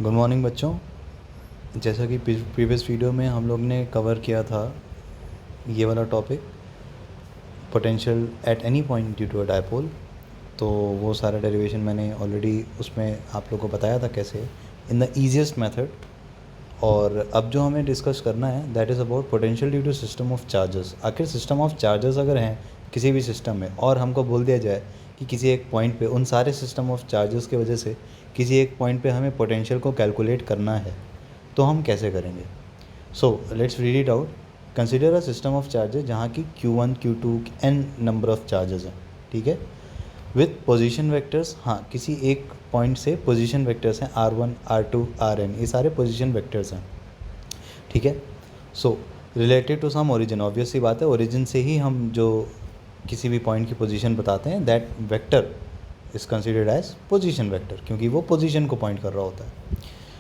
Good morning बच्चों। जैसा कि प्रीवियस वीडियो में हम लोग ने कवर किया था ये वाला topic, potential at any point due to a dipole, तो वो सारा डेरिवेशन मैंने ऑलरेडी उसमें आप लोग को बताया था कैसे इन द ईजिएस्ट मेथड। और अब जो हमें डिस्कस करना है that is about potential due to system of charges. आखिर सिस्टम ऑफ चार्जेस अगर हैं किसी भी सिस्टम में और हमको बोल दिया जाए कि किसी एक पॉइंट पे उन सारे सिस्टम ऑफ चार्जेस की वजह से किसी एक पॉइंट पे हमें पोटेंशियल को कैलकुलेट करना है, तो हम कैसे करेंगे। So let's read it out. Consider a system of charges जहाँ की Q1 Q2 n number of charges हैं, ठीक है, विथ पोजीशन वेक्टर्स। हाँ, किसी एक पॉइंट से पोजीशन वेक्टर्स हैं R1 R2 Rn, ये सारे पोजीशन वेक्टर्स हैं, ठीक है। So related to some origin, obvious सी बात है, ओरिजिन से ही हम जो किसी भी पॉइंट की पोजीशन बताते हैं, that vector is considered as position vector, क्योंकि वो पोजीशन को पॉइंट कर रहा होता है।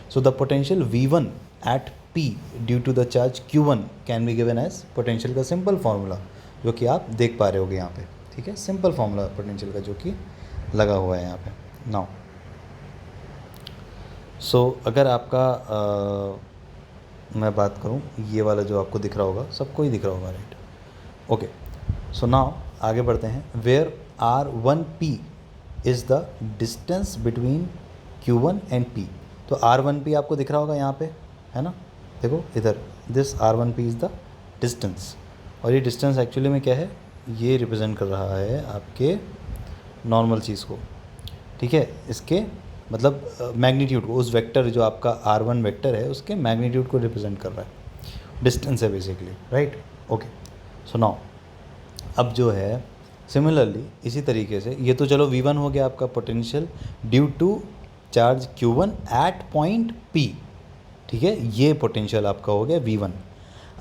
So the potential V1 at P due to the charge Q1 can be given as, potential का सिंपल फार्मूला जो कि आप देख पा रहे होगे यहाँ पे, ठीक है, सिंपल फार्मूला पोटेंशियल का जो कि लगा हुआ है यहाँ पे नाउ। सो अगर आपका मैं बात करूँ, ये वाला जो आपको दिख रहा होगा, सबको ही दिख रहा होगा, राइट, ओके। सो नाउ आगे बढ़ते हैं। Where R1P is the distance between Q1 and P। तो R1P आपको दिख रहा होगा यहाँ पे, है ना, देखो इधर, this R1P is the distance. और ये डिस्टेंस एक्चुअली में क्या है, ये रिप्रेजेंट कर रहा है आपके नॉर्मल चीज़ को, ठीक है, इसके मतलब मैग्नीट्यूड को, उस वेक्टर जो आपका R1 वेक्टर है उसके मैग्नीट्यूड को रिप्रेजेंट कर रहा है, डिस्टेंस है basically, right, okay. So now अब जो है सिमिलरली इसी तरीके से, ये तो चलो V1 हो गया आपका potential due to charge Q1 at point P, ठीक है, ये पोटेंशियल आपका हो गया V1।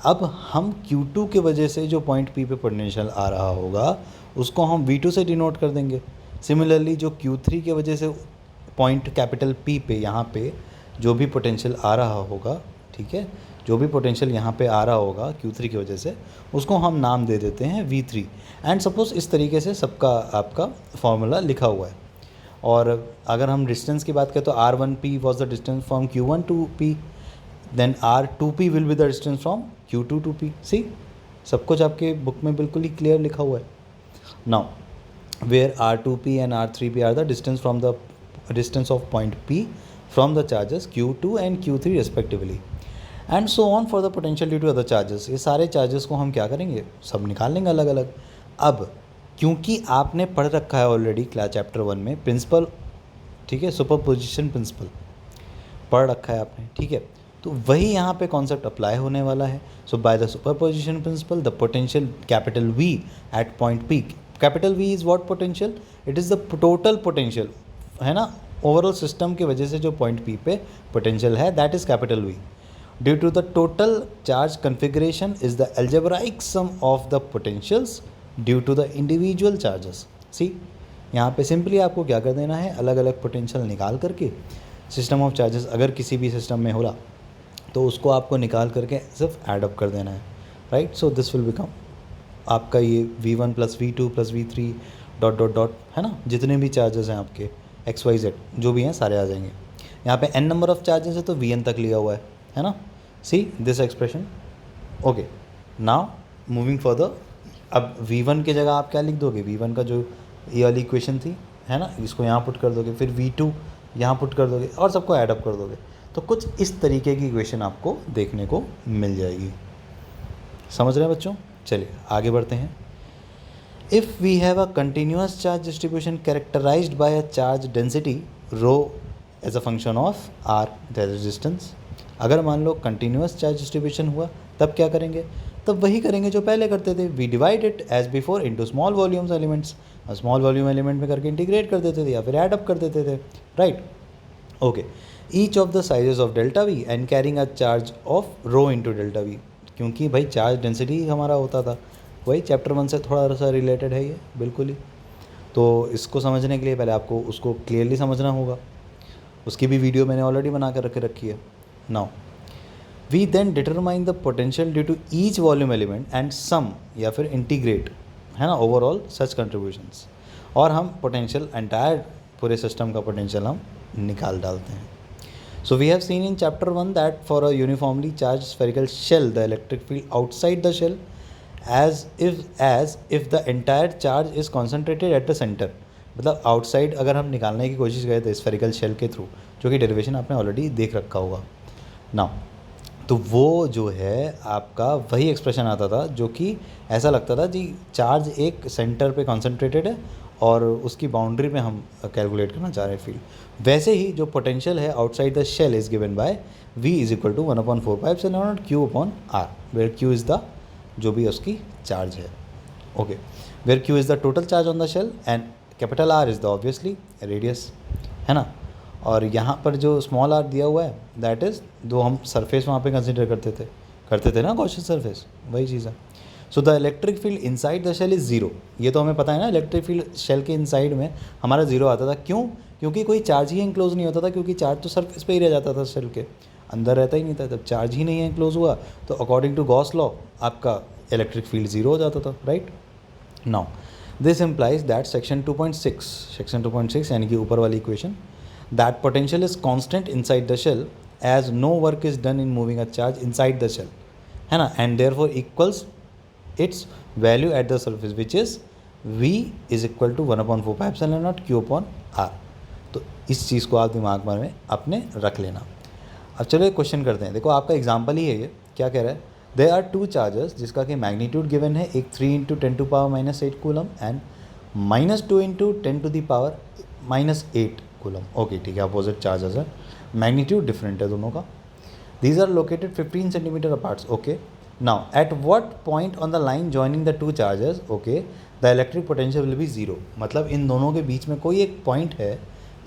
अब हम Q2 के वजह से जो पॉइंट P पे पोटेंशियल आ रहा होगा उसको हम V2 से डिनोट कर देंगे। सिमिलरली जो Q3 के वजह से पॉइंट कैपिटल P पे यहाँ पे जो भी पोटेंशियल आ रहा होगा, ठीक है, जो भी पोटेंशियल यहाँ पे आ रहा होगा Q3 की वजह से, उसको हम नाम दे देते हैं V3। एंड सपोज इस तरीके से सबका आपका फॉर्मूला लिखा हुआ है। और अगर हम डिस्टेंस की बात करें तो R1P was the distance from Q1 to P, then R2P will be the distance from Q2 to P। See, सब कुछ आपके बुक में बिल्कुल ही क्लियर लिखा हुआ है। Now where R2P and R3P are the distance from the distance of point P from the charges Q2 and Q3 respectively, and so on for the potential due to other charges. ये सारे charges को हम क्या करेंगे, सब निकाल लेंगे अलग अलग। अब क्योंकि आपने पढ़ रखा है ऑलरेडी क्लास चैप्टर 1 में प्रिंसिपल, ठीक है, सुपरपोजिशन प्रिंसिपल पढ़ रखा है आपने, ठीक है, तो वही यहाँ पे कॉन्सेप्ट अप्लाई होने वाला है। So by the superposition principle the potential capital V at point P, capital V is what potential, it is the total potential, है ना, ओवरऑल सिस्टम की वजह से जो पॉइंट P पे पोटेंशियल है that is capital V due to the total charge configuration is the algebraic sum of the potentials due to the individual charges. See, यहाँ पे सिंपली आपको क्या कर देना है, अलग अलग पोटेंशियल निकाल करके सिस्टम ऑफ चार्जेस अगर किसी भी सिस्टम में होला तो उसको आपको निकाल करके सिर्फ ऐड अप कर देना है, right. So this will become आपका ये V1 plus V2 plus V3 dot dot dot, है ना, जितने भी चार्जेस हैं आपके XYZ जो भी हैं सारे आ जाएंगे। यहाँ पे n नंबर ऑफ चार्जेस है तो Vn तक लिया हुआ है ना, see this expression, okay. Now moving further, अब V1 की जगह आप क्या लिख दोगे, V1 का जो ये वाली इक्वेशन थी, है ना, इसको यहाँ पुट कर दोगे, फिर V2 यहाँ पुट कर दोगे और सबको ऐड अप कर दोगे, तो कुछ इस तरीके की इक्वेशन आपको देखने को मिल जाएगी। समझ रहे हैं बच्चों, चलिए आगे बढ़ते हैं। If we have a continuous charge distribution characterised by a charge density rho as a function of r, that is distance. अगर मान लो कंटिन्यूस चार्ज डिस्ट्रीब्यूशन हुआ तब क्या करेंगे, तब वही करेंगे जो पहले करते थे, we divide it as before into small volumes elements, small volume element में करके इंटीग्रेट कर देते थे या फिर ऐड अप कर देते थे, right, okay. Each of the sizes of delta V and carrying a charge of rho into delta V, क्योंकि भाई चार्ज डेंसिटी हमारा होता था, वही चैप्टर 1 से थोड़ा सा रिलेटेड है ये बिल्कुल ही। तो इसको समझने के लिए पहले आपको उसको क्लियरली समझना होगा, उसकी भी वीडियो मैंने ऑलरेडी बना कर रखी है। Now we then determine the potential due to each volume element and sum या फिर इंटीग्रेट, है ना, ओवरऑल सच कंट्रीब्यूशंस, और हम पोटेंशियल एंटायर पूरे सिस्टम का पोटेंशियल हम निकाल डालते हैं। So we have seen in chapter 1 that for a uniformly charged spherical shell, the electric field outside the shell as if the entire charge is concentrated at the center. मतलब outside अगर हम निकालने की कोशिश करें तो स्फेरिकल शेल के through, जो कि डेरिवेशन आपने ऑलरेडी देख रखा होगा नाउ, तो वो जो है आपका वही एक्सप्रेशन आता था जो कि ऐसा लगता था जी चार्ज एक सेंटर पे कॉन्सेंट्रेटेड है और उसकी बाउंड्री पे हम कैलकुलेट करना चाह रहे हैं फील्ड। वैसे ही जो पोटेंशियल है outside the shell is given by V is equal to 1/4πε0 Q upon R, where Q is the जो भी उसकी चार्ज है, okay, where Q is the total charge on the shell and capital R is the obviously radius, है ना। और यहाँ पर जो स्मॉल r दिया हुआ है दैट इज़ जो हम सरफेस वहाँ पे कंसिडर करते थे ना गॉसियन सरफेस, वही चीज़ है। So the electric field inside the shell is zero, ये तो हमें पता है ना, इलेक्ट्रिक फील्ड शेल के इनसाइड में हमारा ज़ीरो आता था। क्यों? क्योंकि कोई चार्ज ही इंक्लोज नहीं होता था, क्योंकि चार्ज तो सरफेस पे ही रह जाता था, शेल के अंदर रहता ही नहीं था। जब चार्ज ही नहीं इंक्लोज हुआ तो अकॉर्डिंग टू गॉस लॉ आपका इलेक्ट्रिक फील्ड ज़ीरो हो जाता था, right. Now this implies that section 2.6 यानी कि ऊपर वाली equation, that potential is constant inside the shell as no work is done in moving a charge inside the shell, है ना, and therefore equals its value at the surface which is V is equal to 1/4πε0 Q upon R। तो इस चीज़ को आप दिमाग में अपने रख लेना। अब चलो एक क्वेश्चन करते हैं, देखो आपका एग्जाम्पल ही है ये, क्या कह रहा है, देयर आर टू चार्जेस जिसका कि मैग्नीट्यूड गिवन है, एक 3 × 10⁻⁻8 कूलम एंड -2 × 10⁻⁻8 कूलम, ओके ठीक है, अपोजिट चार्जेस है, मैग्नीट्यूड डिफरेंट है दोनों का। These are located 15 centimetre apart, okay. Now at what point on the line joining the two charges, okay, the electric potential will be zero, मतलब इन दोनों के बीच में कोई एक पॉइंट है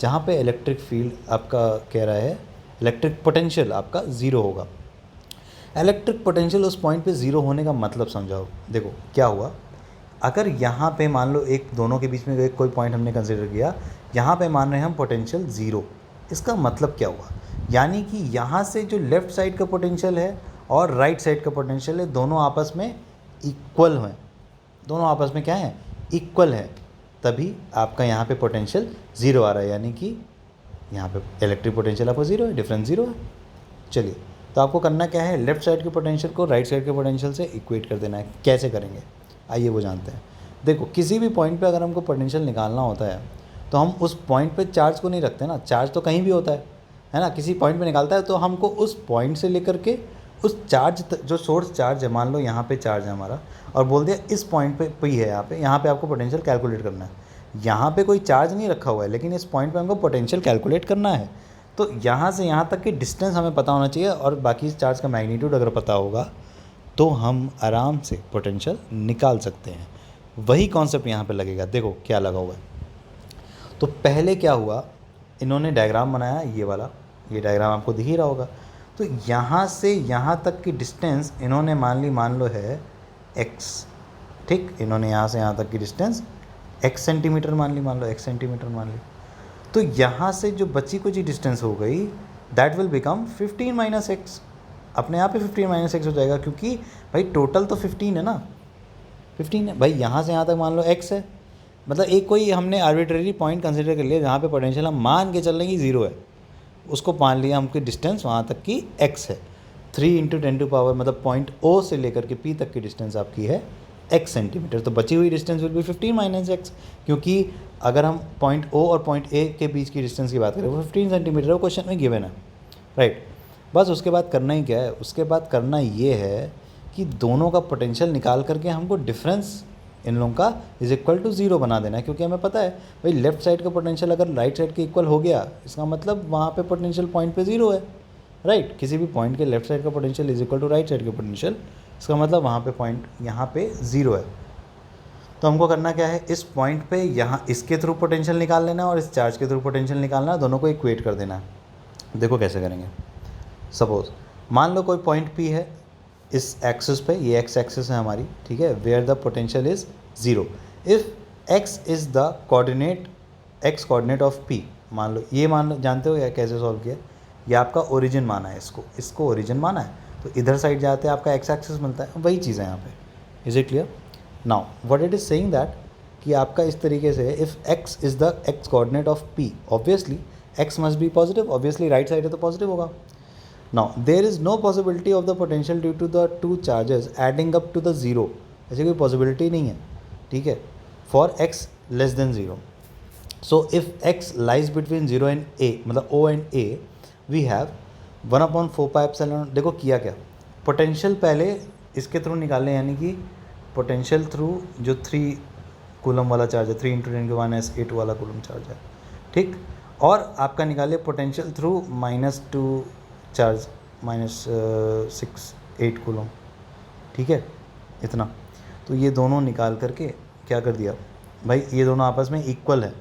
जहाँ पे इलेक्ट्रिक फील्ड आपका कह रहा है इलेक्ट्रिक पोटेंशियल आपका ज़ीरो होगा। इलेक्ट्रिक पोटेंशियल उस पॉइंट पे ज़ीरो होने का मतलब समझाओ। देखो क्या हुआ, अगर यहाँ पे मान लो एक दोनों के बीच में एक कोई पॉइंट हमने कंसिडर किया, यहाँ पे मान रहे हैं हम पोटेंशियल ज़ीरो, इसका मतलब क्या हुआ, यानी कि यहाँ से जो लेफ़्ट साइड का पोटेंशियल है और राइट साइड का पोटेंशियल है दोनों आपस में इक्वल हैं, दोनों आपस में क्या है, इक्वल है, तभी आपका यहाँ पे पोटेंशियल ज़ीरो आ रहा है, यानी कि यहाँ पे इलेक्ट्रिक पोटेंशियल आपका ज़ीरो है, डिफरेंस ज़ीरो है। चलिए तो आपको करना क्या है, लेफ्ट साइड के पोटेंशियल को राइट साइड के पोटेंशियल से इक्वेट कर देना है। कैसे करेंगे आइए वो जानते हैं। देखो किसी भी पॉइंट पे अगर हमको पोटेंशियल निकालना होता है तो हम उस पॉइंट पे चार्ज को नहीं रखते ना, चार्ज तो कहीं भी होता है ना, किसी पॉइंट पे निकालता है तो हमको उस पॉइंट से लेकर के उस चार्ज जो सोर्स चार्ज है, मान लो यहाँ पे चार्ज है हमारा और बोल दिया इस पॉइंट पे ही है, यहाँ पे आपको पोटेंशियल कैलकुलेट करना है। यहाँ पे कोई चार्ज नहीं रखा हुआ है लेकिन इस पॉइंट पे हमको पोटेंशियल कैलकुलेट करना है, तो यहाँ से यहाँ तक की डिस्टेंस हमें पता होना चाहिए और बाकी इस चार्ज का मैग्नीट्यूड अगर पता होगा तो हम आराम से पोटेंशियल निकाल सकते हैं। वही कॉन्सेप्ट यहाँ पे लगेगा। देखो क्या लगा हुआ है, तो पहले क्या हुआ, इन्होंने डायग्राम बनाया ये वाला, ये डायग्राम आपको दिख ही रहा होगा। तो यहाँ से यहाँ तक की डिस्टेंस इन्होंने मान लो है x, ठीक, इन्होंने यहाँ से यहाँ तक की डिस्टेंस x सेंटीमीटर मान लो x सेंटीमीटर मान ली। तो यहाँ से जो बची कुछ डिस्टेंस हो गई दैट विल बिकम 15 - x, अपने आप ही 15 - x हो जाएगा, क्योंकि भाई टोटल तो 15 है ना, 15 है भाई, यहाँ से यहाँ तक मान लो x है, मतलब एक कोई हमने आर्बिट्रेरी पॉइंट कंसिडर कर लिया जहाँ पे पोटेंशियल हम मान के चल रहे हैं कि ज़ीरो है, उसको मान लिया हमकी डिस्टेंस वहाँ तक की x है, 3 × 10⁻, मतलब पॉइंट O से लेकर के P तक की डिस्टेंस आपकी है x सेंटीमीटर, तो बची हुई डिस्टेंस विल बी 15 - x, क्योंकि अगर हम पॉइंट O और पॉइंट A के बीच की डिस्टेंस की बात करें वो 15 सेंटीमीटर है, वो क्वेश्चन में गिवन है, राइट। बस उसके बाद करना ही क्या है, उसके बाद करना ये है कि दोनों का पोटेंशियल निकाल करके हमको डिफरेंस इन लोगों का इज इक्वल टू ज़ीरो बना देना है, क्योंकि हमें पता है भाई लेफ्ट साइड का पोटेंशियल अगर राइट साइड के इक्वल हो गया इसका मतलब वहाँ पे पोटेंशियल पॉइंट पे ज़ीरो है, राइट। किसी भी पॉइंट के लेफ्ट साइड का potential is equal to right side का पोटेंशियल, इसका मतलब वहाँ पे पॉइंट यहाँ पे ज़ीरो है। तो हमको करना क्या है, इस पॉइंट पे यहाँ इसके थ्रू पोटेंशियल निकाल लेना और इस चार्ज के थ्रू पोटेंशियल निकालना, दोनों को इक्वेट कर देना है। देखो कैसे करेंगे। सपोज मान लो कोई पॉइंट P है इस एक्सिस पे, ये एक्स एक्सिस है हमारी, ठीक है, where the potential is zero. If x is the coordinate, x coordinate of P, मान लो ये जानते हो या कैसे सॉल्व किया, ये आपका ओरिजिन माना है, इसको ओरिजिन माना है, तो इधर साइड जाते हैं आपका एक्स एक्सिस मिलता है, वही चीज़ है यहाँ पे। Is it clear? Now what it is saying that कि आपका इस तरीके से if x is the x coordinate of P, obviously x must be positive, obviously right side है तो पॉजिटिव होगा. Now there is no possibility of the potential due to the two charges adding up to the zero. ऐसी कोई possibility नहीं है, ठीक है, for x less than zero. So if x lies between zero and a, मतलब O and A, we have 1/4πε. देखो किया क्या, पोटेंशियल पहले इसके थ्रू निकालें, यानी कि पोटेंशियल थ्रू जो 3 कूलम वाला चार्ज है, 3 × 10⁻⁸ वाला कूलम चार्ज है, ठीक. और आपका निकाले पोटेंशियल थ्रू -2 चार्ज, -6 8 कूलम, ठीक है, इतना. तो ये दोनों निकाल करके क्या कर दिया भाई, ये दोनों आपस में इक्वल है,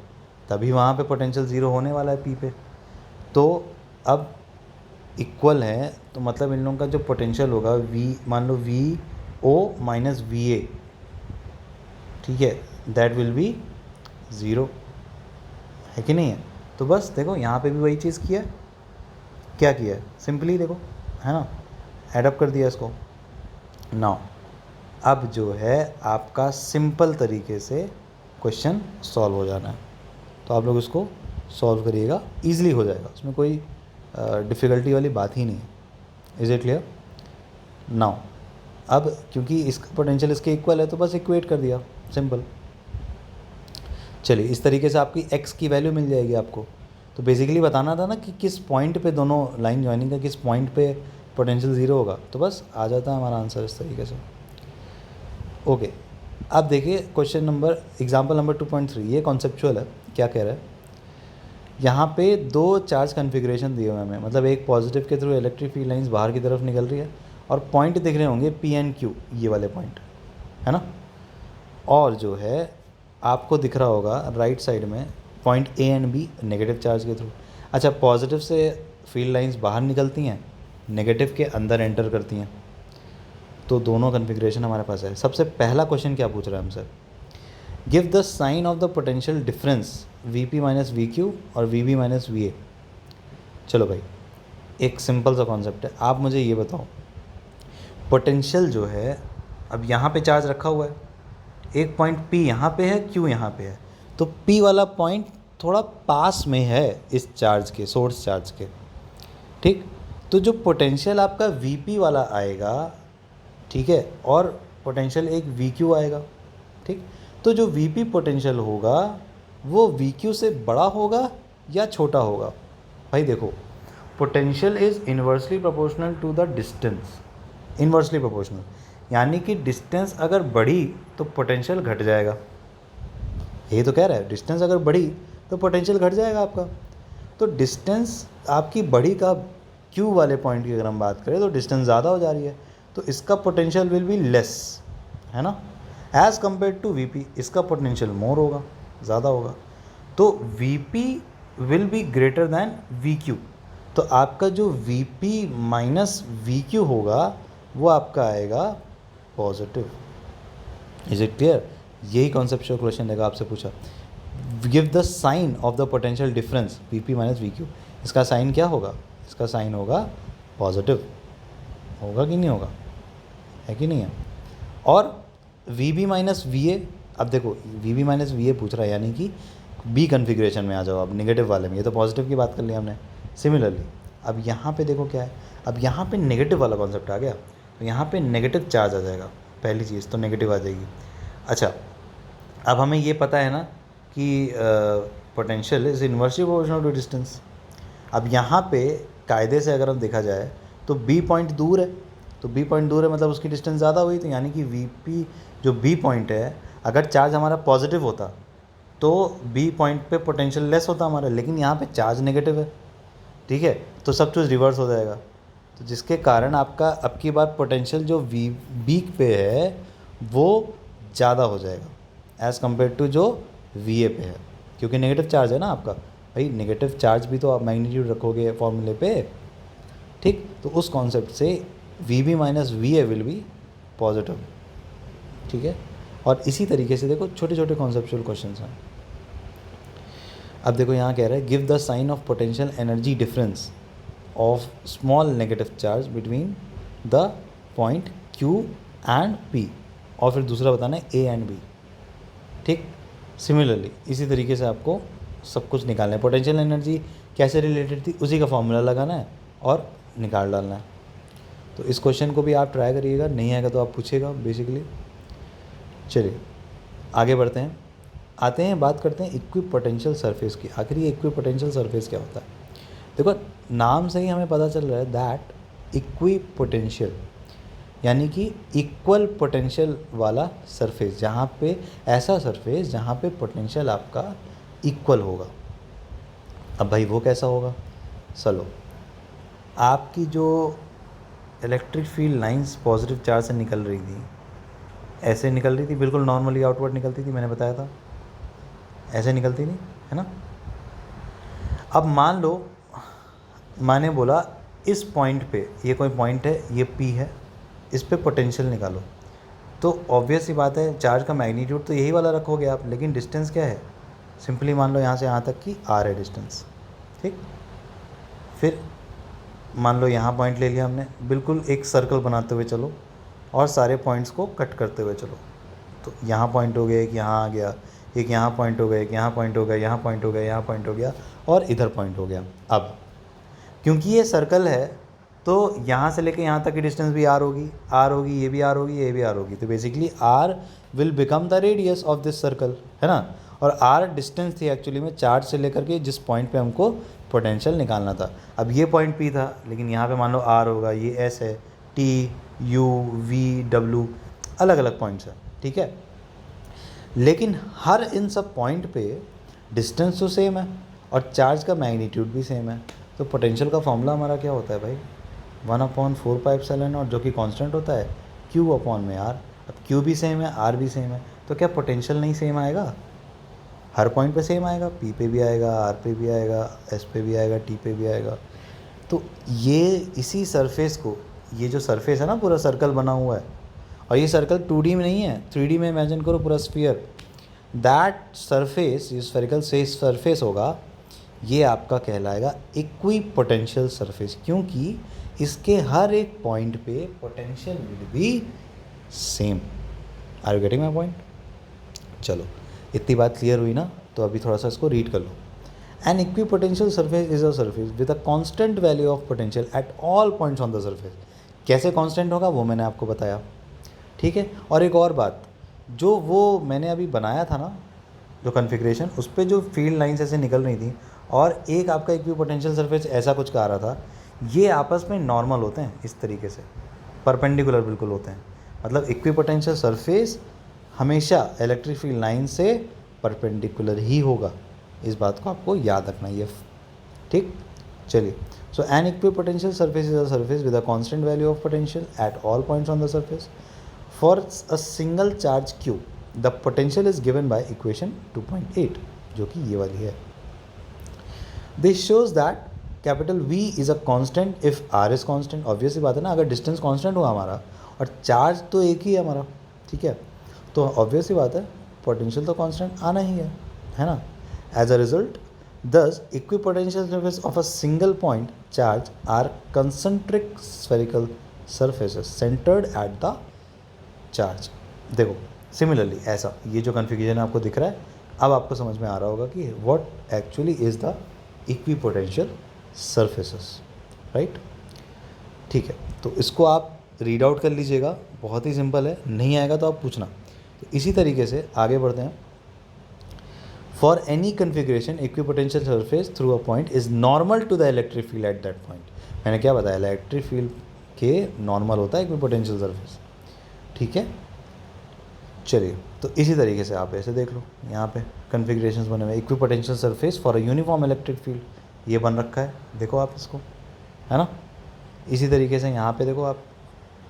तभी वहाँ पे पोटेंशियल ज़ीरो होने वाला है पी पे. तो अब इक्वल है तो मतलब इन लोगों का जो पोटेंशियल होगा वी, मान लो V O minus V A, ठीक है, दैट विल बी ज़ीरो, है कि नहीं है. तो बस देखो यहाँ पे भी वही चीज़ किया, क्या किया है, सिंपली देखो, है ना, एडअप कर दिया इसको. नाउ अब जो है आपका सिंपल तरीके से क्वेश्चन सॉल्व हो जाना है, तो आप लोग इसको सॉल्व करिएगा, ईजिली हो जाएगा, उसमें कोई डिफ़िकल्टी वाली बात ही नहीं है. Is it clear. नाउ अब क्योंकि इसका पोटेंशियल इसके इक्वल है तो बस इक्वेट कर दिया, सिंपल. चलिए इस तरीके से आपकी x की वैल्यू मिल जाएगी आपको. तो बेसिकली बताना था ना कि किस पॉइंट पे दोनों लाइन ज्वाइनिंग का किस पॉइंट पे पोटेंशियल ज़ीरो होगा, तो बस आ जाता है हमारा आंसर इस तरीके से. ओके, अब देखिए क्वेश्चन नंबर, एग्जाम्पल नंबर 2.3. ये कॉन्सेप्चुअल है. क्या कह रहा है, यहाँ पे 2 चार्ज कन्फिग्रेशन दिए हुए हैं हमें, मतलब एक पॉजिटिव के थ्रू इलेक्ट्रिक फील्ड लाइंस बाहर की तरफ निकल रही है और पॉइंट दिख रहे होंगे पी एंड क्यू, ये वाले पॉइंट, है ना. और जो है आपको दिख रहा होगा राइट साइड में point A and B negative charge के थ्रू. अच्छा, पॉजिटिव से फील्ड लाइंस बाहर निकलती हैं, नेगेटिव के अंदर एंटर करती हैं, तो दोनों कन्फिग्रेशन हमारे पास है. सबसे पहला क्वेश्चन क्या पूछ रहा है हमसे, give the sign of the potential difference V P minus V Q और V B minus V A. चलो भाई, एक सिंपल सा कॉन्सेप्ट है, आप मुझे ये बताओ, पोटेंशियल जो है, अब यहाँ पे चार्ज रखा हुआ है, एक पॉइंट P यहाँ पे है, Q यहाँ पे है, तो P वाला पॉइंट थोड़ा पास में है इस चार्ज के, सोर्स चार्ज के, ठीक. तो जो पोटेंशियल आपका Vp वाला आएगा, ठीक है, और पोटेंशियल एक VQ आएगा, ठीक. तो जो Vp पोटेंशियल होगा वो VQ से बड़ा होगा या छोटा होगा. भाई देखो, potential is inversely proportional to the distance, inversely proportional, यानी कि डिस्टेंस अगर बढ़ी तो पोटेंशियल घट जाएगा. यही तो कह रहा है, डिस्टेंस अगर बढ़ी तो पोटेंशियल घट जाएगा आपका. तो डिस्टेंस आपकी बढ़ी का क्यू वाले पॉइंट की अगर हम बात करें तो डिस्टेंस ज़्यादा हो जा रही है, तो इसका पोटेंशियल विल बी लेस, है ना, एज़ कम्पेयर टू वीपी. इसका पोटेंशियल मोर होगा, ज़्यादा होगा, तो VP will be greater than VQ. तो आपका जो वीपी माइनस वीक्यू होगा वो आपका आएगा पॉजिटिव. Is it clear. यही कॉन्सेप्चुअल क्वेश्चन देगा, आपसे पूछा give the sign of the potential difference V P minus V Q. इसका साइन क्या होगा, इसका साइन होगा पॉजिटिव, होगा कि नहीं होगा, है कि नहीं है. और V B minus V A, अब देखो V B minus V A पूछ रहा है, यानी कि बी कन्फिग्रेशन में आ जाओ अब, नेगेटिव वाले में. ये तो पॉजिटिव की बात कर ली हमने. सिमिलरली अब यहाँ पे देखो क्या है, अब यहाँ पे नेगेटिव वाला कॉन्सेप्ट आ गया, तो यहाँ पे नेगेटिव चार्ज आ जाएगा, पहली चीज़ तो नेगेटिव आ जाएगी. अच्छा, अब हमें ये पता है ना कि potential is inversely proportional to distance. अब यहाँ पे कायदे से अगर हम देखा जाए तो बी पॉइंट दूर है, तो बी पॉइंट दूर है मतलब उसकी डिस्टेंस ज़्यादा हुई, तो यानी कि वी पी जो बी पॉइंट है, अगर चार्ज हमारा पॉजिटिव होता तो बी पॉइंट पे पोटेंशियल लेस होता हमारा, लेकिन यहाँ पे चार्ज नेगेटिव है, ठीक है, तो सब कुछ रिवर्स हो जाएगा. तो जिसके कारण आपका अब की बार पोटेंशियल जो वी बी पे है वो ज़्यादा हो जाएगा एज़ कम्पेयर टू जो वी ए पे है, क्योंकि नेगेटिव चार्ज है ना आपका. भाई नेगेटिव चार्ज भी तो आप मैग्नीट्यूड रखोगे फॉर्मूले पे, ठीक. तो उस कॉन्सेप्ट से V B minus V A will be positive, ठीक है. और इसी तरीके से देखो छोटे छोटे कॉन्सेप्चुअल क्वेश्चंस हैं. अब देखो यहाँ कह रहा है give the sign of potential energy difference of small negative charge between the point Q and P, और फिर दूसरा बताना है A एंड B, ठीक. सिमिलरली इसी तरीके से आपको सब कुछ निकालना है. पोटेंशियल एनर्जी कैसे रिलेटेड थी, उसी का फॉर्मूला लगाना है और निकाल डालना है। तो इस क्वेश्चन को भी आप ट्राई करिएगा, नहीं आएगा तो आप पूछिएगा बेसिकली। चलिए आगे बढ़ते हैं, आते हैं बात करते हैं इक्विपोटेंशियल सरफेस की। आखिर ये इक्विपोटेंशियल सरफेस क्या होता है? देखो नाम से ही हमें पता चल रहा है दैट इक्विपोटेंशियल यानी कि इक्वल पोटेंशियल वाला सरफेस, जहाँ पे ऐसा सरफेस जहाँ पे पोटेंशियल आपका इक्वल होगा। अब भाई वो कैसा होगा? चलो, आपकी जो electric field lines positive charge से निकल रही थी, ऐसे निकल रही थी, बिल्कुल नॉर्मली आउटवर्ड निकलती थी, मैंने बताया था ऐसे निकलती थी, है ना। अब मान लो, मैंने बोला इस पॉइंट पे, ये कोई पॉइंट है, ये P है, इस पे पोटेंशियल निकालो, तो ऑब्वियस सी बात है चार्ज का मैग्नीट्यूड तो यही वाला रखोगे आप, लेकिन डिस्टेंस क्या है? सिंपली मान लो यहाँ से यहाँ तक की R है डिस्टेंस, ठीक। फिर मान लो यहाँ पॉइंट ले लिया हमने, बिल्कुल एक सर्कल बनाते हुए चलो और सारे पॉइंट्स को कट करते हुए चलो। तो यहाँ पॉइंट हो गया, एक यहाँ आ गया, एक यहाँ पॉइंट हो गया, एक यहाँ पॉइंट हो गया, यहाँ पॉइंट हो गया, यहाँ पॉइंट हो गया और इधर पॉइंट हो गया। अब क्योंकि ये सर्कल है तो यहाँ से लेके यहाँ तक की डिस्टेंस भी R होगी, R होगी, ये भी R होगी, ये भी R होगी। तो basically R will become the radius of this circle, है ना। और R डिस्टेंस थी एक्चुअली में चार्ज से लेकर के जिस पॉइंट पे हमको पोटेंशियल निकालना था। अब ये पॉइंट P था, लेकिन यहाँ पे मान लो R होगा, ये S है, T, U, V, W अलग अलग पॉइंट्स हैं, ठीक है। लेकिन हर इन सब पॉइंट पे डिस्टेंस तो सेम है और चार्ज का मैग्नीट्यूड भी सेम है। तो पोटेंशियल का फॉर्मूला हमारा क्या होता है भाई? 1/4πε0, जो कि कांस्टेंट होता है Q/r। अब Q भी सेम है, R भी सेम है, तो क्या पोटेंशियल नहीं सेम आएगा? हर पॉइंट पे सेम आएगा, P पे भी आएगा, R पे भी आएगा, S पे भी आएगा, T पे भी आएगा। तो ये इसी सरफेस को, ये जो सरफेस है ना पूरा सर्कल बना हुआ है, और ये सर्कल 2D में नहीं है, 3D में इमेजिन करो पूरा स्फीयर। दैट सरफेस, ये स्फेरिकल से सरफेस होगा, ये आपका कहलाएगा इक्विपोटेंशियल सरफेस, क्योंकि इसके हर एक पॉइंट पे potential will be same. Are you getting my point? चलो इतनी बात क्लियर हुई ना, तो अभी थोड़ा सा इसको रीड कर लो। An equipotential surface is a surface with a constant value of potential at all points on the surface. कैसे कांस्टेंट होगा वो मैंने आपको बताया, ठीक है। और एक और बात, जो वो मैंने अभी बनाया था ना जो कॉन्फ़िगरेशन, उस पर जो फील्ड लाइंस ऐसे निकल रही थी और एक आपका इक्विपोटेंशियल सरफेस ऐसा कुछ का आ रहा था, ये आपस में नॉर्मल होते हैं, इस तरीके से परपेंडिकुलर बिल्कुल होते हैं। मतलब इक्विपोटेंशियल सरफेस हमेशा इलेक्ट्रिक फील्ड लाइन से परपेंडिकुलर ही होगा, इस बात को आपको याद रखना है, ठीक। चलिए, so an equipotential surface is a surface with a constant value of potential at all points on the surface for a single charge Q the potential is given by equation 2.8, जो कि ये वाली है। This shows that capital V is a constant if R is constant. Obvious बात है ना, अगर distance constant हुआ हमारा और चार्ज तो एक ही है हमारा, ठीक है, तो ऑब्वियस सी बात है पोटेंशियल तो कांस्टेंट आना ही है ना। As a result this equipotential surfaces of a single point charge are concentric spherical surfaces centred at the charge. देखो सिमिलरली ऐसा ये जो कन्फिगरेशन आपको दिख रहा है, अब आपको समझ में आ रहा होगा कि what actually is the equipotential surfaces, right. ठीक है, तो इसको आप रीड आउट कर लीजिएगा, बहुत ही सिंपल है, नहीं आएगा तो आप पूछना। तो इसी तरीके से आगे बढ़ते हैं। For any configuration equipotential surface through a point is normal to the electric field at that point. मैंने क्या बताया, इलेक्ट्रिक फील्ड के नॉर्मल होता है इक्विपोटेंशियल सरफेस, ठीक है। चलिए, तो इसी तरीके से आप ऐसे देख लो, यहाँ पे कन्फिग्रेशंस बने हुए, equipotential surface for a uniform electric field, ये बन रखा है, देखो आप इसको, है ना। इसी तरीके से यहाँ पे देखो आप,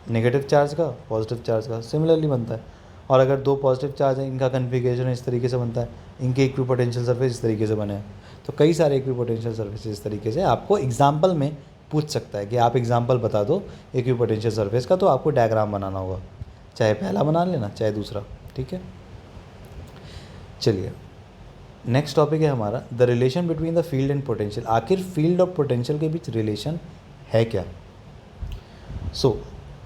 नेगेटिव चार्ज का पॉजिटिव चार्ज का सिमिलरली बनता है, और अगर दो पॉजिटिव चार्ज है इनका कन्फिग्रेशन इस तरीके से बनता है, इनके इक्विपोटेंशियल सरफेस इस तरीके से बने हैं। तो कई सारे इक्विपोटेंशियल सरफेस इस तरीके से आपको एग्जाम्पल में पूछ सकता है कि आप एग्जाम्पल बता दो इक्विपोटेंशियल सरफेस का, तो आपको डायग्राम बनाना होगा, चाहे पहला बना लेना चाहे दूसरा, ठीक है। चलिए, नेक्स्ट टॉपिक है हमारा the relation between the field and potential. आखिर फील्ड और पोटेंशियल के बीच रिलेशन है क्या? So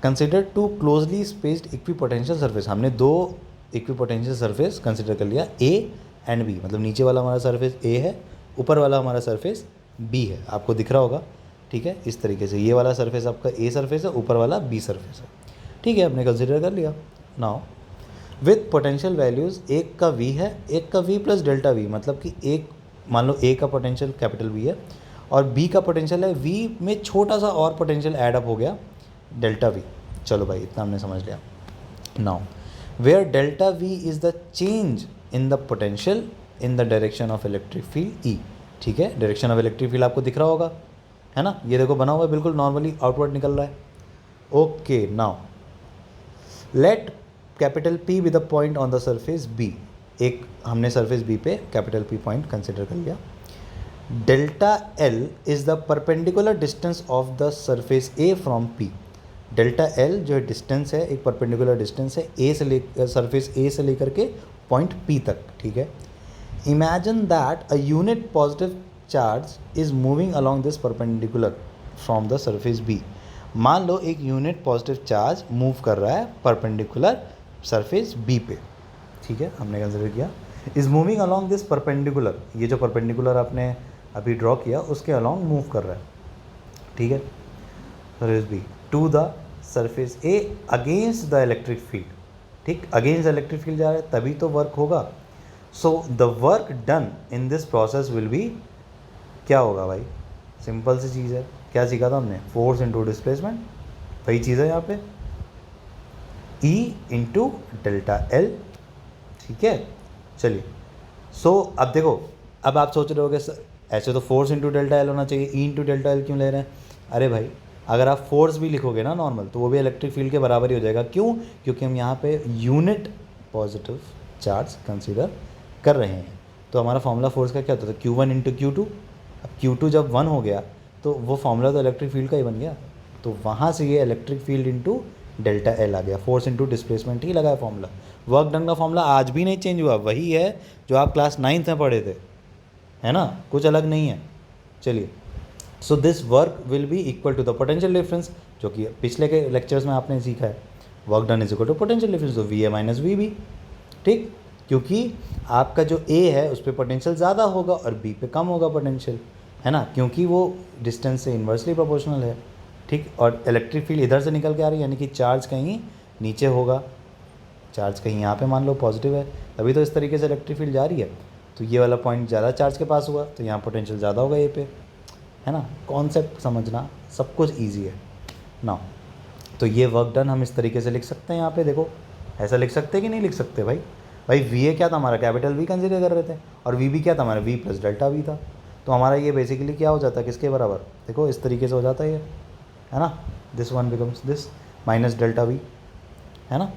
consider two closely spaced equipotential surface. हमने दो इक्विपोटेंशियल सरफेस कंसिडर कर लिया, ए एंड बी, मतलब नीचे वाला हमारा सरफेस ए है, ऊपर वाला हमारा सरफेस बी है, आपको दिख रहा होगा, ठीक है। इस तरीके से ये वाला सरफेस आपका ए सरफेस है, ऊपर वाला बी सरफेस है, ठीक है, आपने कंसिडर कर लिया। नाउ विथ पोटेंशियल वैल्यूज़, एक का वी है, एक का वी प्लस डेल्टा वी, मतलब कि एक मान लो ए का पोटेंशियल कैपिटल वी है और बी का पोटेंशियल है वी में छोटा सा और पोटेंशियल ऐड अप हो गया डेल्टा वी। चलो भाई इतना हमने समझ लिया। Now where delta V is the change in the potential in the direction of electric field E, ठीक है। डायरेक्शन ऑफ इलेक्ट्रिक फील्ड आपको दिख रहा होगा, है ना, ये देखो बना हुआ है, बिल्कुल नॉर्मली आउटवर्ड निकल रहा है। Okay, now let capital P with the point on the surface B, एक हमने सरफेस B पे कैपिटल P पॉइंट कंसिडर कर लिया। Delta L is the perpendicular distance of the surface A from P। Delta L जो है distance है, एक perpendicular distance है A से ले सरफेस A से लेकर के पॉइंट P तक, ठीक है। Imagine that a unit positive charge is moving along this perpendicular from the surface B। मान लो एक यूनिट पॉजिटिव चार्ज मूव कर रहा है परपेंडिकुलर सरफेस B पे, ठीक है, हमने कंसिडर किया। Is moving along this perpendicular, ये जो परपेंडिकुलर आपने अभी ड्रॉ किया उसके अलॉन्ग मूव कर रहा है, ठीक है, surface B to the surface A against the electric field, ठीक, अगेंस्ट द इलेक्ट्रिक फील्ड जा रहा है तभी तो वर्क होगा। So the work done in this process will be, क्या होगा भाई, सिंपल सी चीज़ है, क्या सीखा था हमने, फोर्स इंटू डिस्प्लेसमेंट, वही चीज़ है यहाँ पे, E इंटू डेल्टा L, ठीक है। चलिए, सो अब देखो, अब आप सोच रहे होगे सर ऐसे तो फोर्स इंटू डेल्टा L होना चाहिए, E इंटू डेल्टा L क्यों ले रहे हैं। अरे भाई अगर आप फोर्स भी लिखोगे ना नॉर्मल, तो वो भी इलेक्ट्रिक फील्ड के बराबर ही हो जाएगा। क्यों, क्योंकि हम यहाँ पे यूनिट पॉजिटिव चार्ज कंसीडर कर रहे हैं। तो हमारा फॉर्मूला फोर्स का क्या होता था, Q1 इंटू Q2। अब Q2 जब 1 हो गया तो वो फॉर्मूला तो इलेक्ट्रिक फील्ड का ही बन गया, तो वहाँ से ये electric field into delta L आ गया, फोर्स इंटू डिस्प्लेसमेंट ही लगा है फॉर्मूला। वर्क डन का फॉर्मूला आज भी नहीं चेंज हुआ, वही है जो आप क्लास 9th में पढ़े थे, है ना, कुछ अलग नहीं है। चलिए, so this work will be equal to the potential difference, जो कि पिछले के लेक्चर्स में आपने सीखा है, work done is equal to potential difference, तो VA माइनस VB, ठीक, क्योंकि आपका जो A है उस पर पोटेंशियल ज़्यादा होगा और B पे कम होगा पोटेंशियल, है ना, क्योंकि वो डिस्टेंस से इन्वर्सली प्रोपोर्शनल है, ठीक। और इलेक्ट्रिक फील्ड इधर से निकल के आ रही है, यानी कि चार्ज कहीं नीचे होगा, चार्ज कहीं यहाँ पे मान लो पॉजिटिव है, तभी तो इस तरीके से इलेक्ट्रिक फील्ड जा रही है। तो ये वाला पॉइंट ज़्यादा चार्ज के पास हुआ तो यहाँ पोटेंशियल ज़्यादा होगा ए पे, है ना। कॉन्सेप्ट समझना सब कुछ ईजी है ना। तो ये वर्क डन हम इस तरीके से लिख सकते हैं, यहाँ पे देखो ऐसा लिख सकते हैं कि नहीं लिख सकते भाई। भाई VA क्या था हमारा, कैपिटल V कंसिडर कर रहे थे, और VB क्या था हमारा, V प्लस डेल्टा V था। तो हमारा ये बेसिकली क्या हो जाता है, किसके बराबर, देखो इस तरीके से हो जाता है ये, है ना, this one becomes this minus delta V, है ना।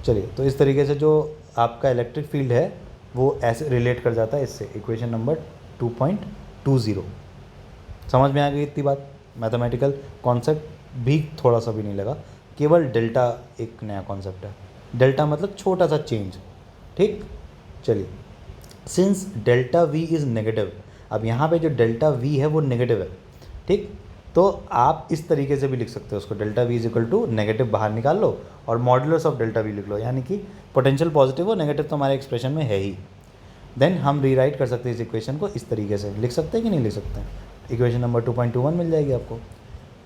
चलिए, तो इस तरीके से जो आपका इलेक्ट्रिक फील्ड है वो ऐसे रिलेट कर जाता है इससे, इक्वेशन नंबर 2.20। समझ में आ गई इतनी बात, मैथमेटिकल कॉन्सेप्ट भी थोड़ा सा भी नहीं लगा, केवल डेल्टा एक नया कॉन्सेप्ट है, डेल्टा मतलब छोटा सा चेंज, ठीक। चलिए, since delta V is negative, अब यहाँ पे जो डेल्टा V है वो नेगेटिव है, ठीक, तो आप इस तरीके से भी लिख सकते हो उसको, delta V is equal to negative बाहर निकाल लो और मॉडुलस ऑफ डेल्टा V लिख लो, यानी कि पोटेंशियल पॉजिटिव हो, नेगेटिव तो हमारे एक्सप्रेशन में है ही। देन हम रीराइट कर सकते हैं इस इक्वेशन को, इस तरीके से लिख सकते हैं कि नहीं लिख सकते हैं, इक्वेशन नंबर 2.21 मिल जाएगी आपको।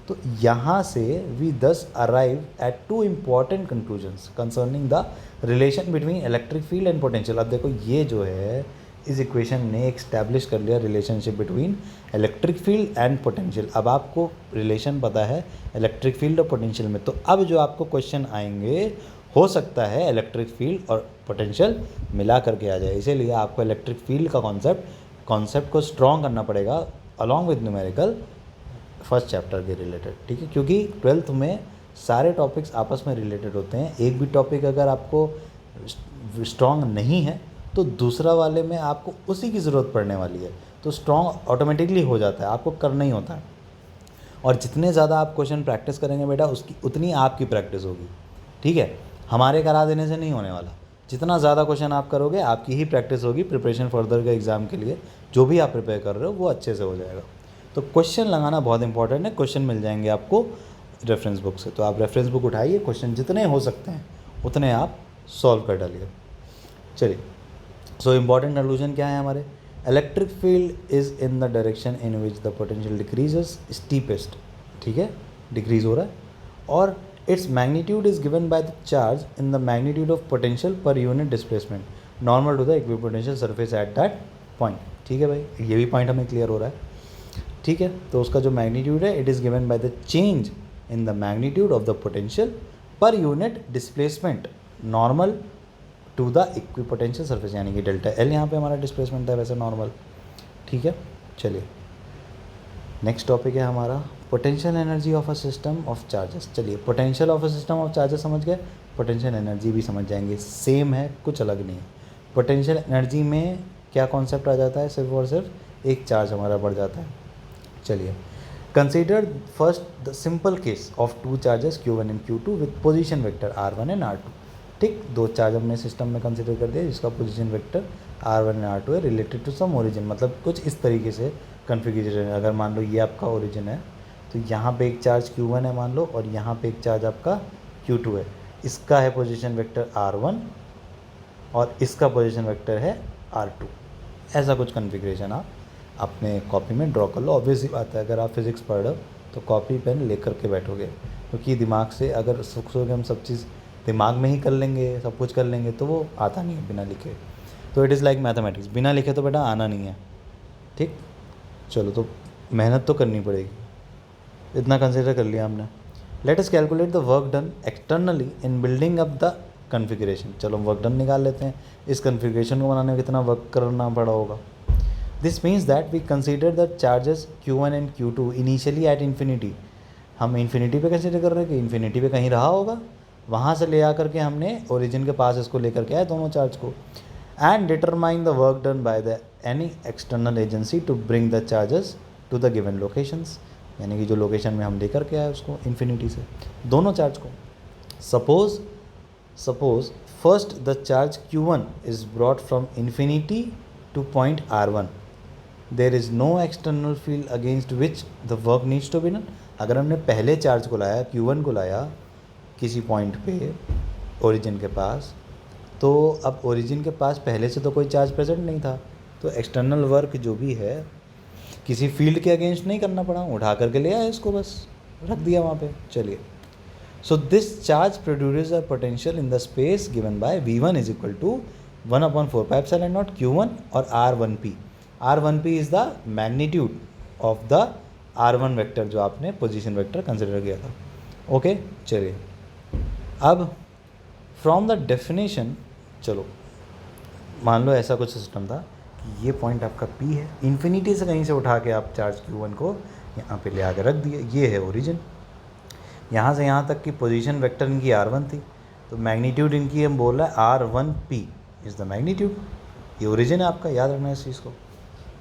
तो यहाँ से we thus arrive at two important conclusions concerning the relation between electric field and potential. अब देखो ये जो है इस इक्वेशन ने एक्स्टैब्लिश कर लिया relationship between electric field and potential. अब आपको रिलेशन पता है इलेक्ट्रिक फील्ड और पोटेंशियल में, तो अब जो आपको क्वेश्चन आएंगे हो सकता है इलेक्ट्रिक फील्ड और पोटेंशियल मिला करके आ जाए, इसीलिए आपको इलेक्ट्रिक फील्ड का कॉन्सेप्ट को स्ट्रॉन्ग करना पड़ेगा along with numerical first chapter के रिलेटेड, ठीक है, क्योंकि 12th में सारे टॉपिक्स आपस में रिलेटेड होते हैं। एक भी टॉपिक अगर आपको स्ट्रॉन्ग नहीं है तो दूसरा वाले में आपको उसी की ज़रूरत पड़ने वाली है, तो स्ट्रॉन्ग ऑटोमेटिकली हो जाता है, आपको करना ही होता है। और जितने ज़्यादा आप क्वेश्चन प्रैक्टिस करेंगे बेटा उसकी उतनी आपकी प्रैक्टिस होगी, ठीक है, हमारे करा देने से नहीं होने वाला। जितना ज़्यादा क्वेश्चन आप करोगे आपकी ही प्रैक्टिस होगी, प्रिपरेशन फर्दर के एग्ज़ाम के लिए जो भी आप प्रिपेयर कर रहे हो वो अच्छे से हो जाएगा। तो क्वेश्चन लगाना बहुत इंपॉर्टेंट है, क्वेश्चन मिल जाएंगे आपको रेफरेंस बुक से, तो आप रेफरेंस बुक उठाइए, क्वेश्चन जितने हो सकते हैं उतने आप सॉल्व कर डालिए। चलिए, सो इम्पॉर्टेंट कंक्लूजन क्या है हमारे, electric field is in the direction in which the potential decreases steepest, ठीक है, डिक्रीज हो रहा है, और its magnitude is given by the charge in the magnitude of potential per unit displacement normal to the equipotential surface at that point. ठीक है भाई, ये भी पॉइंट हमें क्लियर हो रहा है। ठीक है, तो उसका जो मैग्नीट्यूड है, it is given by the change in the magnitude of the potential per unit displacement normal to the equipotential surface, यानी कि डेल्टा एल यहाँ पे हमारा डिस्प्लेसमेंट है वैसे नॉर्मल। ठीक है, चलिए नेक्स्ट टॉपिक है हमारा potential energy of a system of charges. चलिए potential of a system of charges समझ गए, पोटेंशियल एनर्जी भी समझ जाएंगे, सेम है, कुछ अलग नहीं है। पोटेंशियल एनर्जी में क्या कॉन्सेप्ट आ जाता है, सिर्फ और सिर्फ एक चार्ज हमारा बढ़ जाता है। चलिए consider first the simple case of two charges Q1 and Q2 with position vector R1 and R2। ठीक, दो चार्ज हमने सिस्टम में कंसिडर कर दिया जिसका position vector R1 and R2 है, रिलेटेड टू सम ओरिजिन, मतलब कुछ इस तरीके से कन्फिगरेशन है। अगर मान लो ये आपका ओरिजिन है तो यहाँ पे एक चार्ज Q1 है मान लो, और यहाँ पे एक चार्ज आपका Q2 है, इसका है पोजीशन वेक्टर R1 और इसका पोजीशन वेक्टर है R2। ऐसा कुछ कन्फिगरेशन आप अपने कॉपी में ड्रॉ कर लो। ऑब्वियसली बात है, अगर आप फिज़िक्स पढ़ रहे हो तो कॉपी पेन लेकर के बैठोगे, क्योंकि दिमाग से अगर सोचोगे हम सब चीज़ दिमाग में ही कर लेंगे, सब कुछ कर लेंगे, तो वो आता नहीं है बिना लिखे। तो इट इज़ लाइक मैथमेटिक्स, बिना लिखे तो बेटा आना नहीं है। ठीक, चलो तो मेहनत तो करनी पड़ेगी, इतना कंसिडर कर लिया हमने। Let us calculate the work done externally in building up the configuration. चलो वर्क डन निकाल लेते हैं, इस कन्फिगरेशन को बनाने में कितना वर्क करना पड़ा होगा। This means that we consider the charges Q1 and Q2 initially at infinity. हम इन्फिनिटी पे कंसिडर कर रहे हैं कि इन्फिनिटी पे कहीं रहा होगा, वहाँ से ले आकर के हमने ओरिजिन के पास इसको लेकर के आए दोनों चार्ज को। And determine the work done by the any external agency to bring the charges to the given locations, यानी कि जो लोकेशन में हम लेकर के आए उसको इन्फिनिटी से दोनों चार्ज को। Suppose first the charge Q1 is brought from infinity to point R1, there is no external field against which the work needs to be done. अगर हमने पहले चार्ज को लाया, Q1 को लाया किसी पॉइंट पे ओरिजिन के पास, तो अब ओरिजिन के पास पहले से तो कोई चार्ज प्रेजेंट नहीं था, तो एक्सटर्नल वर्क जो भी है किसी फील्ड के अगेंस्ट नहीं करना पड़ा, उठा करके ले आया इसको, बस रख दिया वहाँ पे। चलिए, so this charge produces a potential in the space given by V1 is equal to 1/4πε0 Q1 और R1P। R1P is the magnitude of the R1 vector जो आपने पोजीशन वेक्टर कंसिडर किया था। ओके, चलिए अब फ्रॉम द डेफिनेशन, चलो मान लो ऐसा कुछ सिस्टम था कि ये पॉइंट आपका P है, इन्फिनिटी से कहीं से उठा के आप चार्ज Q1 को यहाँ पे ले आके रख दिए, ये है ओरिजिन। यहाँ से यहाँ तक की पोजीशन वेक्टर इनकी R1 थी, तो मैग्नीट्यूड इनकी हम बोल रहा है R1P इज़ द मैग्नीट्यूड, ये ओरिजिन है आपका, याद रखना है इस चीज़ को।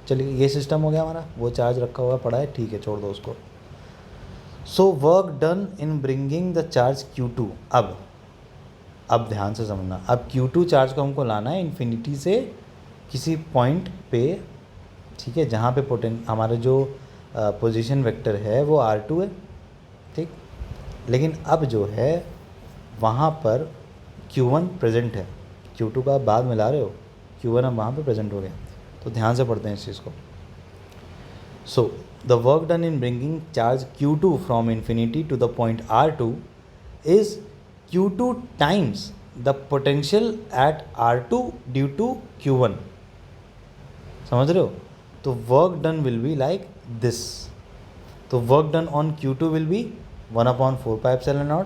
चलिए ये सिस्टम हो गया हमारा, वो चार्ज रखा हुआ पड़ा है, ठीक है, छोड़ दो उसको। So work done in bringing the charge Q2। अब ध्यान से समझना, अब Q2 चार्ज को हमको लाना है इन्फिनिटी से किसी पॉइंट पे, ठीक है, जहाँ पे हमारा जो पोजीशन वेक्टर है वो R2 है, ठीक, लेकिन अब जो है वहाँ पर Q1 प्रेजेंट है, Q2 का आप बाद में ला रहे हो, Q1 अब वहाँ पे प्रेजेंट हो गया। तो ध्यान से पढ़ते हैं इस चीज़ को। So the work done in bringing charge Q2 from infinity to the point R2 is Q2 times the potential at R2 due to Q1। समझ रहे हो? तो work done will be like this. तो work done on Q2 will be 1/4πε0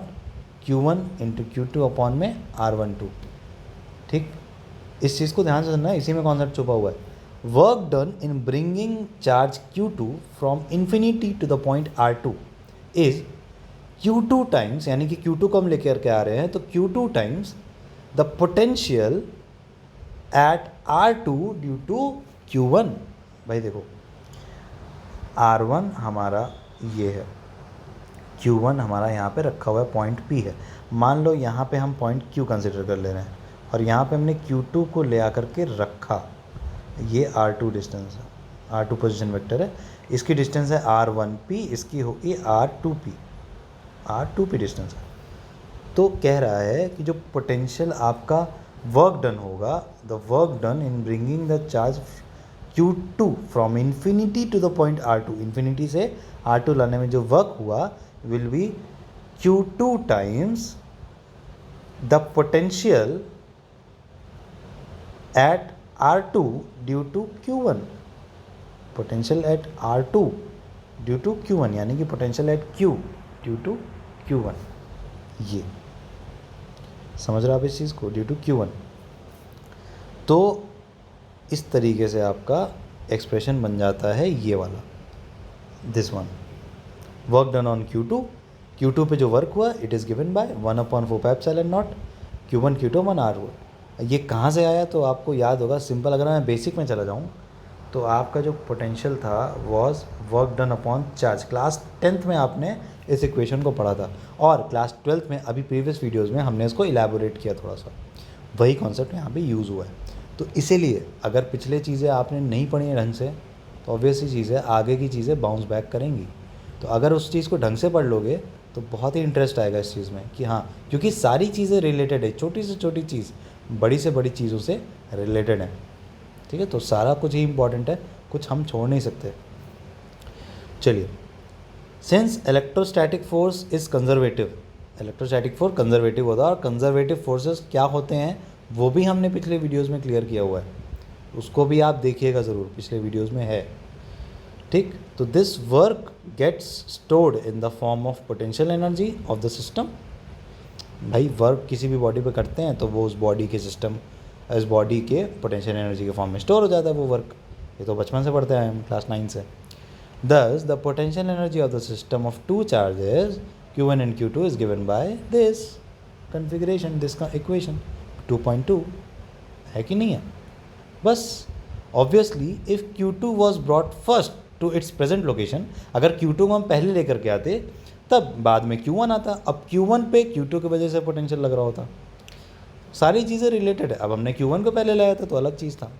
Q1 into Q2 upon में R12। ठीक, इस चीज़ को ध्यान से सुनना है, इसी में कॉन्सेप्ट छुपा हुआ है। Work done in bringing charge Q2 from infinity to the point R2 is Q2 times, यानी कि Q2 को हम लेकर के आ रहे हैं, तो Q2 times the potential at R2 due to Q1। भाई देखो, R1 हमारा ये है, Q1 हमारा यहाँ पे रखा हुआ है, पॉइंट P है। मान लो यहाँ पे हम पॉइंट Q कंसिडर कर ले रहे हैं और यहाँ पे हमने Q2 को ले आकर के रखा, ये R2 डिस्टेंस है, R2 पोजीशन वेक्टर है, इसकी डिस्टेंस है R1P, इसकी होगी R2P डिस्टेंस है। तो कह रहा है कि जो पोटेंशियल आपका वर्क डन होगा, the work done in bringing the charge Q2 from infinity to the point R2, infinity से R2 लाने में जो वर्क हुआ will be Q2 times the potential at R2 due to Q1, potential at R2 due to Q1, यानी कि potential at Q due to Q1। ये समझ रहे हो आप इस चीज़ को, ड्यू टू Q1। तो इस तरीके से आपका एक्सप्रेशन बन जाता है ये वाला, this one, work done on Q2, Q2 पे जो वर्क हुआ it is given bye 1/4πε0 Q1 Q2 1 R1। ये कहाँ से आया तो आपको याद होगा, सिंपल अगर मैं बेसिक में चला जाऊँ तो आपका जो पोटेंशियल था was work done upon charge. Class 10th में आपने इस इक्वेशन को पढ़ा था और क्लास 12th में अभी प्रीवियस वीडियोज़ में हमने इसको इलेबोरेट किया थोड़ा सा, वही कॉन्सेप्ट यहाँ पे यूज़ हुआ है। तो इसीलिए अगर पिछले चीज़ें आपने नहीं पढ़ी हैं ढंग से तो ऑब्वियसली चीज़ें आगे की चीज़ें बाउंस बैक करेंगी। तो अगर उस चीज़ को ढंग से पढ़ लोगे तो बहुत ही इंटरेस्ट आएगा इस चीज़ में कि हाँ, क्योंकि सारी चीज़ें रिलेटेड है, छोटी से छोटी चीज़ बड़ी से बड़ी चीज़ों से रिलेटेड है। ठीक है, तो सारा कुछ ही इंपॉर्टेंट है, कुछ हम छोड़ नहीं सकते। चलिए, since electrostatic force is conservative, electrostatic force conservative होता है और कंजर्वेटिव फोर्सेस क्या होते हैं वो भी हमने पिछले वीडियोज़ में क्लियर किया हुआ है, उसको भी आप देखिएगा ज़रूर, पिछले वीडियोज़ में है। ठीक, तो this work gets stored in the form of potential energy of the system. भाई वर्क किसी भी बॉडी पे करते हैं तो वो उस बॉडी के सिस्टम, इस बॉडी के पोटेंशियल एनर्जी के फॉर्म में स्टोर हो जाता है वो वर्क। ये तो बचपन से पढ़ते हैं हम क्लास 9 से। Thus the potential energy of the system of two charges Q1 and Q2 is given by this configuration, this equation 2.2 है कि नहीं है। बस obviously if Q2 was brought first to its present location, अगर Q2 को हम पहले लेकर के आते तब बाद में Q1 आता, अब Q1 पे Q2 की वजह से पोटेंशियल लग रहा होता। सारी चीज़ें रिलेटेड है। अब हमने Q1 को पहले लाया था तो अलग चीज़ था,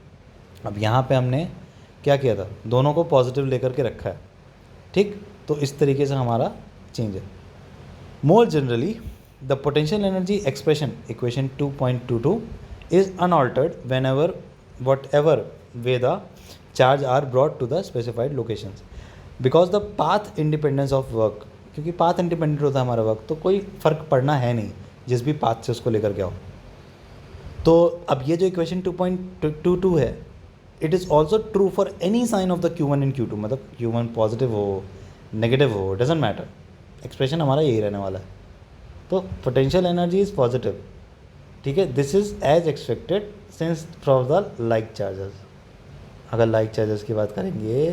अब यहाँ पे हमने क्या किया था, दोनों को पॉजिटिव लेकर के रखा है। ठीक, तो इस तरीके से हमारा चेंज है। More generally the potential energy expression equation 2.22 is unaltered whenever whatever way the charge are brought to the specified locations because the path independence of work, क्योंकि पाथ इंडिपेंडेंट होता है हमारा work, तो कोई फ़र्क पड़ना है नहीं जिस भी पाथ से उसको लेकर के आओ। तो अब ये जो इक्वेशन 2.22 है, it is also true for any sign of the Q1 and Q2, मतलब Q1 पॉजिटिव हो नेगेटिव हो डजेंट मैटर, एक्सप्रेशन हमारा यही रहने वाला है। तो पोटेंशियल एनर्जी इज़ पॉजिटिव, ठीक है, this is as expected since from the like charges. अगर लाइक चार्जेस की बात करेंगे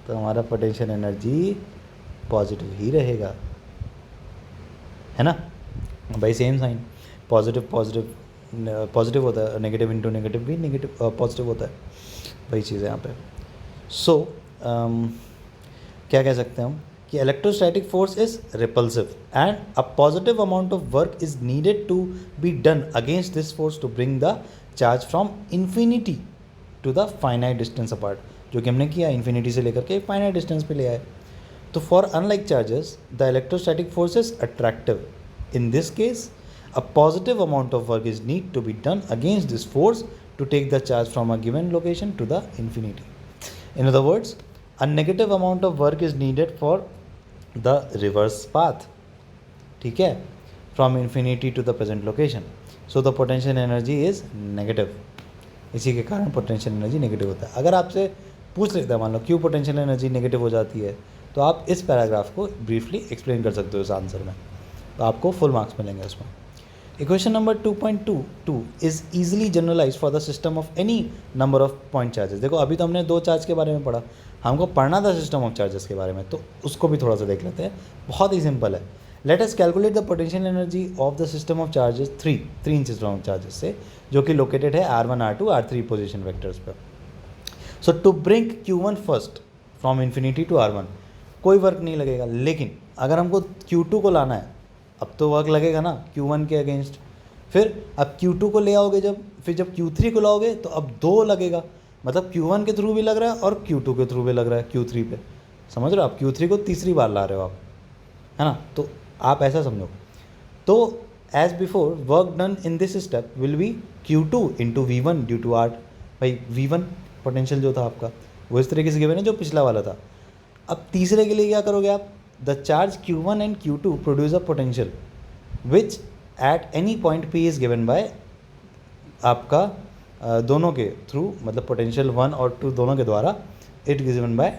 तो हमारा पोटेंशियल एनर्जी पॉजिटिव ही रहेगा, है ना भाई। Same sign, positive positive positive होता है, नेगेटिव इंटू नेगेटिव भी नेगेटिव पॉजिटिव होता है, वही चीज़ है यहाँ पे। सो क्या कह सकते हैं हम कि electrostatic force is repulsive and a positive amount of work is needed to be done against this force to bring the charge from infinity to the finite distance apart, जो कि हमने किया इन्फिनिटी से लेकर के फाइनाइट डिस्टेंस पे ले आए। तो for unlike charges the electrostatic force is attractive. In this case a positive amount of work is need to be done against this force to take the charge from a given location to the infinity. In other words, a negative amount of work is needed for the reverse path, ठीक है, from infinity to the present location. So the potential energy is negative. इसी के कारण potential energy negative होता है। अगर आपसे पूछ लेता है मान लो क्यों पोटेंशियल एनर्जी नेगेटिव हो जाती है, तो आप इस पैराग्राफ को ब्रीफली एक्सप्लेन कर सकते हो इस आंसर में, तो आपको फुल मार्क्स मिलेंगे उसमें। Equation number 2.22 is easily generalized for the system of any number of point charges। देखो अभी तो हमने दो चार्ज के बारे में पढ़ा, हमको पढ़ना था सिस्टम ऑफ चार्जेस के बारे में, तो उसको भी थोड़ा सा देख लेते हैं। बहुत ही सिंपल है। Let us calculate the potential energy of the system of charges 3 system of charges से, जो कि लोकेटेड है R1 R2 R3 position vectors पर। So to bring Q1 first from infinity to R1 कोई वर्क नहीं लगेगा, लेकिन अगर हमको Q2 को लाना है अब तो वर्क लगेगा ना Q1 के अगेंस्ट। फिर अब Q2 को ले आओगे जब, फिर जब Q3 को लाओगे तो अब 2 लगेगा, मतलब Q1 के थ्रू भी लग रहा है और Q2 के थ्रू भी लग रहा है Q3 पे। समझ रहे हो, आप Q3 को तीसरी बार ला रहे हो आप, है ना, तो आप ऐसा समझो। तो as before work done in this step will be Q2 into V1 due to R। भाई V1 पोटेंशियल जो था आपका वो इस तरीके से गिवन है जो पिछला वाला था। अब तीसरे के लिए क्या करोगे आप, the charge Q1 and Q2 produce a potential which eight any point P is given bye आपका दोनों के थ्रू, मतलब पोटेंशियल 1 और 2 दोनों के द्वारा, it is given by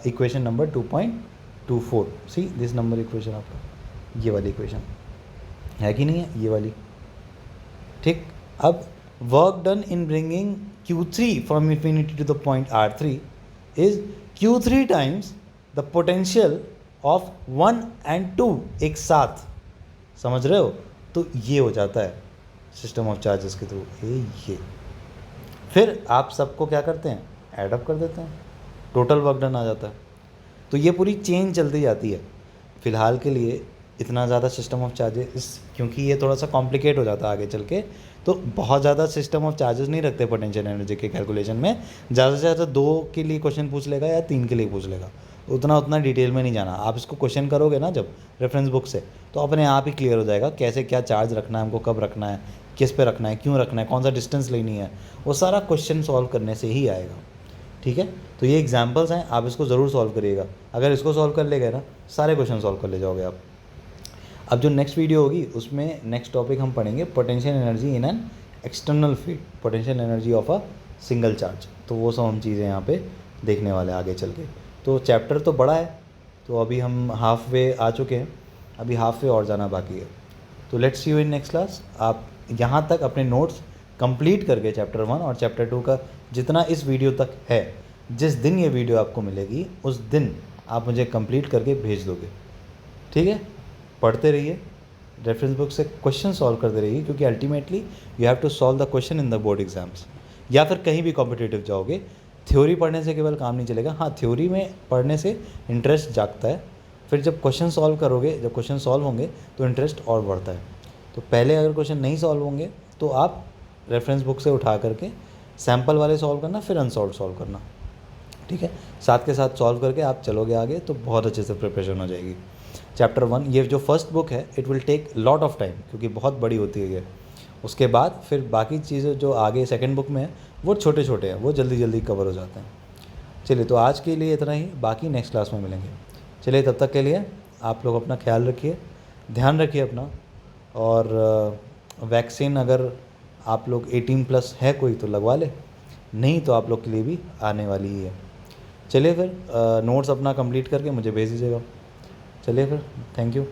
equation number 2.24। See this number equation आपका ये वाली इक्वेशन है कि नहीं है, ये वाली, ठीक। अब work done in bringing Q3 from infinity to the point R3 is Q3 times the potential of 1 and 2 एक साथ, समझ रहे हो। तो ये हो जाता है सिस्टम ऑफ चार्जेस के थ्रू ये। फिर आप सबको क्या करते हैं, ऐड अप कर देते हैं, टोटल वर्क डन आ जाता है। तो ये पूरी चेन चलती जाती है। फ़िलहाल के लिए इतना ज़्यादा सिस्टम ऑफ चार्जेस, क्योंकि ये थोड़ा सा कॉम्प्लिकेट हो जाता है आगे चल के, तो बहुत ज़्यादा सिस्टम ऑफ चार्जेस नहीं रखते पोटेंशियल एनर्जी के कैलकुलेशन में। ज़्यादा से ज़्यादा 2 के लिए क्वेश्चन पूछ लेगा या 3 के लिए पूछ लेगा, उतना डिटेल में नहीं जाना। आप इसको क्वेश्चन करोगे ना जब रेफरेंस बुक से, तो अपने आप ही क्लियर हो जाएगा कैसे क्या चार्ज रखना है हमको, कब रखना है, किस पे रखना है, क्यों रखना है, कौन सा डिस्टेंस लेनी है, वो सारा क्वेश्चन सॉल्व करने से ही आएगा। ठीक है, तो ये एग्जांपल्स हैं, आप इसको ज़रूर सॉल्व करिएगा। अगर इसको सॉल्व कर ले गए ना, सारे क्वेश्चन सॉल्व कर ले जाओगे आप। अब जो नेक्स्ट वीडियो होगी उसमें नेक्स्ट टॉपिक हम पढ़ेंगे potential energy in an external field, potential energy of a single charge. तो वो सब हम चीज़ें यहाँ पे देखने वाले हैं आगे चल के। तो चैप्टर तो बड़ा है, तो अभी हम हाफ वे आ चुके हैं, अभी हाफ वे और जाना बाकी है। तो let's see you in next class. आप यहाँ तक अपने नोट्स कंप्लीट करके चैप्टर 1 और चैप्टर 2 का जितना इस वीडियो तक है, जिस दिन ये वीडियो आपको मिलेगी उस दिन आप मुझे कंप्लीट करके भेज दोगे। ठीक है, पढ़ते रहिए, रेफरेंस बुक से क्वेश्चन सॉल्व करते रहिए, क्योंकि ultimately you have to solve the question in the board exams, या फिर कहीं भी कॉम्पिटिटिव जाओगे। थ्योरी पढ़ने से केवल काम नहीं चलेगा। हाँ, थ्योरी में पढ़ने से इंटरेस्ट जागता है, फिर जब क्वेश्चन सॉल्व करोगे, जब क्वेश्चन सॉल्व होंगे तो इंटरेस्ट और बढ़ता है। तो पहले अगर क्वेश्चन नहीं सॉल्व होंगे तो आप रेफरेंस बुक से उठा करके सैम्पल वाले सॉल्व करना, फिर अनसॉल्व सॉल्व करना। ठीक है, साथ के साथ सॉल्व करके आप चलोगे आगे तो बहुत अच्छे से प्रिपरेशन हो जाएगी। चैप्टर 1 ये जो फर्स्ट बुक है, it will take lot of time, क्योंकि बहुत बड़ी होती है ये। उसके बाद फिर बाकी चीज़ें जो आगे सेकंड बुक में है वो छोटे छोटे हैं, वो जल्दी जल्दी कवर हो जाते हैं। चलिए, तो आज के लिए इतना ही, बाकी नेक्स्ट क्लास में मिलेंगे। चलिए, तब तक के लिए आप लोग अपना ख्याल रखिए, ध्यान रखिए अपना, और वैक्सीन अगर आप लोग 18+ है कोई तो लगवा ले, नहीं तो आप लोग के लिए भी आने वाली ही है। चलिए फिर नोट्स अपना कंप्लीट करके मुझे भेज दीजिएगा। चलिए फिर, थैंक यू।